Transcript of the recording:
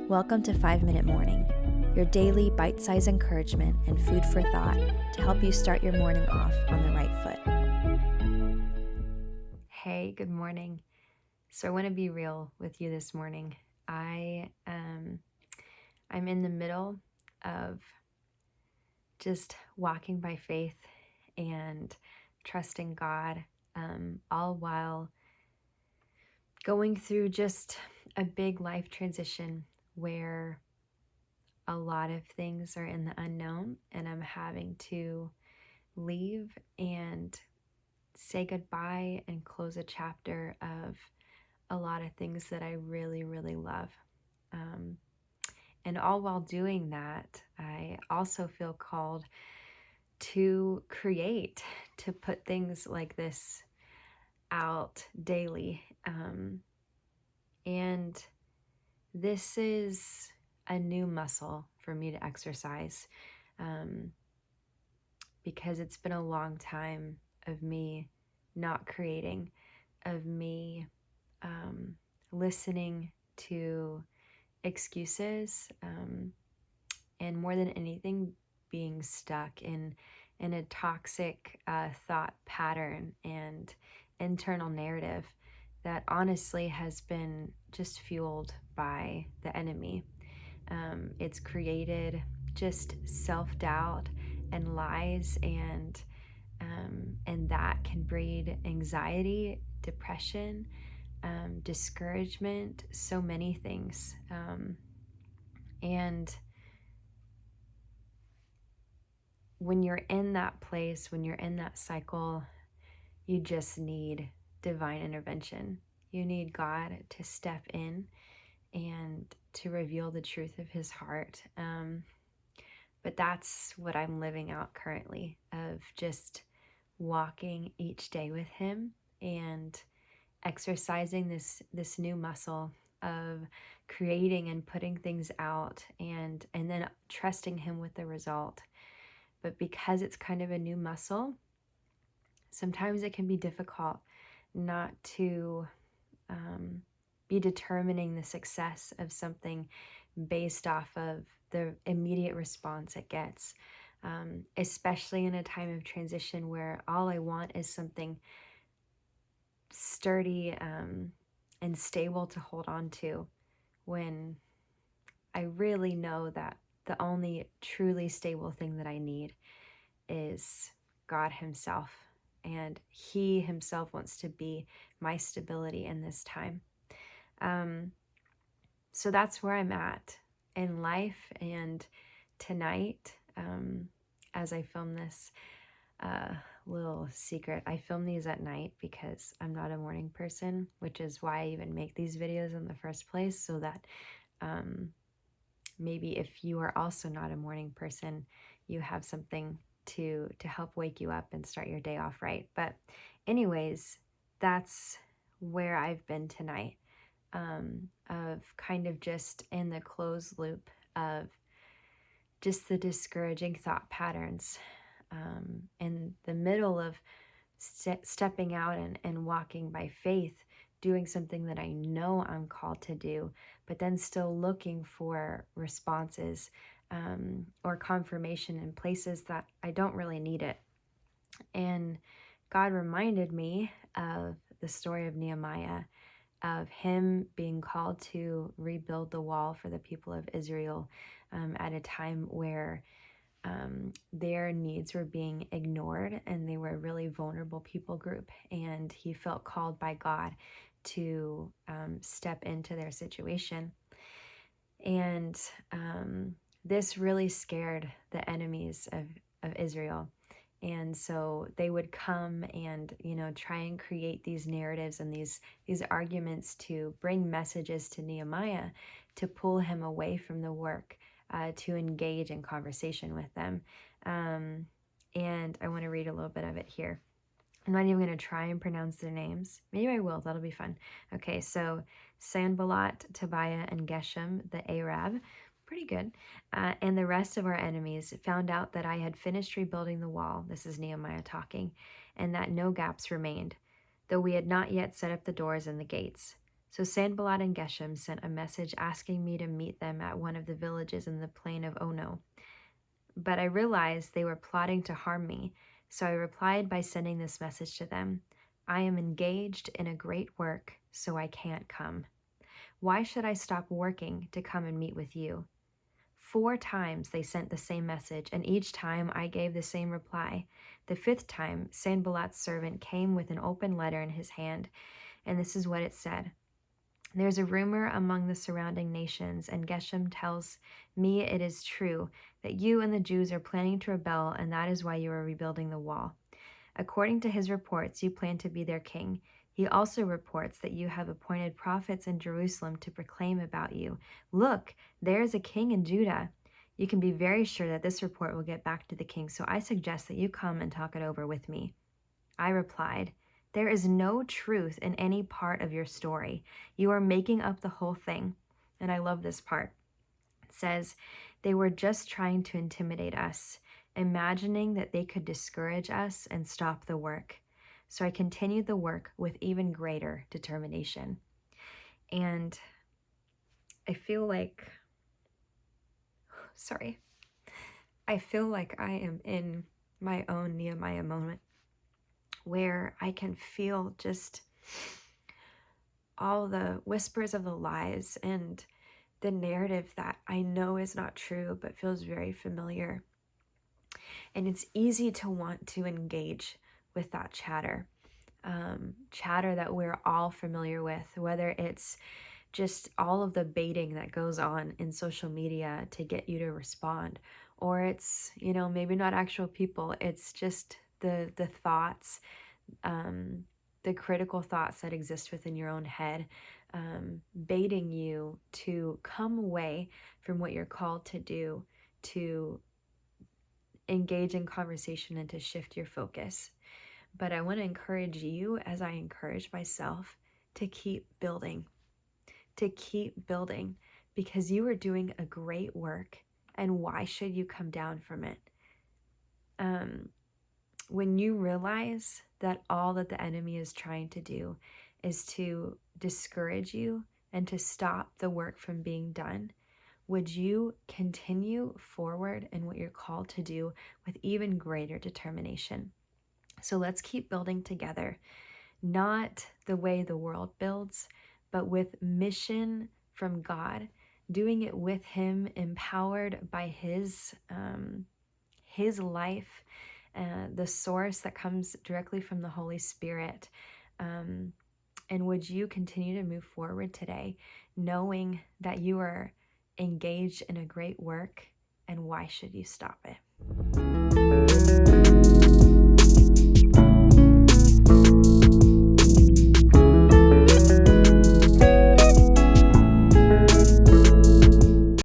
Welcome to 5 Minute Morning, your daily bite-sized encouragement and food for thought to help you start your morning off on the right foot. Hey, good morning. So I want to be real with you this morning. I'm in the middle of just walking by faith and trusting God, all while going through just a big life transition where a lot of things are in the unknown, and I'm having to leave and say goodbye and close a chapter of a lot of things that I really, really love. And all while doing that, I also feel called to create, to put things like this out daily. And this is a new muscle for me to exercise, because it's been a long time of me not creating, of me listening to excuses, and more than anything, being stuck in a toxic thought pattern and internal narrative that honestly has been just fueled by the enemy. It's created just self-doubt and lies, and that can breed anxiety, depression, discouragement, so many things. And when you're in that place, when you're in that cycle, you just need divine intervention. You need God to step in and to reveal the truth of his heart. But that's what I'm living out currently, of just walking each day with him and exercising this new muscle of creating and putting things out, and then trusting him with the result. But because it's kind of a new muscle, sometimes it can be difficult not to be determining the success of something based off of the immediate response it gets, especially in a time of transition where all I want is something sturdy and stable to hold on to, when I really know that the only truly stable thing that I need is God himself, and he himself wants to be my stability in this time. So that's where I'm at in life. And tonight, as I film this, little secret, I film these at night because I'm not a morning person, which is why I even make these videos in the first place, so that maybe if you are also not a morning person, you have something to help wake you up and start your day off right. But anyways, that's where I've been tonight, of kind of just in the closed loop of just the discouraging thought patterns, in the middle of stepping out and walking by faith, doing something that I know I'm called to do, but then still looking for responses or confirmation in places that I don't really need it. And God reminded me of the story of Nehemiah, of him being called to rebuild the wall for the people of Israel, at a time where their needs were being ignored, and they were a really vulnerable people group. And he felt called by God to step into their situation. And this really scared the enemies of Israel. And so they would come and, try and create these narratives and these arguments to bring messages to Nehemiah to pull him away from the work, to engage in conversation with them. And I want to read a little bit of it here. I'm not even going to try and pronounce their names. Maybe I will. That'll be fun. Okay, so Sanballat, Tobiah, and Geshem, the Arab, pretty good, and the rest of our enemies found out that I had finished rebuilding the wall, this is Nehemiah talking, and that no gaps remained, though we had not yet set up the doors and the gates. So Sanballat and Geshem sent a message asking me to meet them at one of the villages in the plain of Ono. But I realized they were plotting to harm me, so I replied by sending this message to them: I am engaged in a great work, so I can't come. Why should I stop working to come and meet with you? 4 times they sent the same message, and each time I gave the same reply. The 5th time, Sanballat's servant came with an open letter in his hand, and this is what it said. There's a rumor among the surrounding nations, and Geshem tells me it is true that you and the Jews are planning to rebel, and that is why you are rebuilding the wall. According to his reports, you plan to be their king. He also reports that you have appointed prophets in Jerusalem to proclaim about you. Look, there is a king in Judah. You can be very sure that this report will get back to the king, so I suggest that you come and talk it over with me. I replied, there is no truth in any part of your story. You are making up the whole thing. And I love this part. It says, they were just trying to intimidate us, imagining that they could discourage us and stop the work. So I continued the work with even greater determination. And I feel like I am in my own Nehemiah moment, where I can feel just all the whispers of the lies and the narrative that I know is not true but feels very familiar. And it's easy to want to engage with that chatter that we're all familiar with, whether it's just all of the baiting that goes on in social media to get you to respond, or it's, maybe not actual people, it's just the thoughts, the critical thoughts that exist within your own head, baiting you to come away from what you're called to do, to engage in conversation and to shift your focus. But I want to encourage you, as I encourage myself, to keep building, because you are doing a great work, and why should you come down from it? When you realize that all that the enemy is trying to do is to discourage you and to stop the work from being done, would you continue forward in what you're called to do with even greater determination? So let's keep building together, not the way the world builds, but with mission from God, doing it with Him, empowered by His life, the source that comes directly from the Holy Spirit. And would you continue to move forward today, knowing that you are engaged in a great work, and why should you stop it?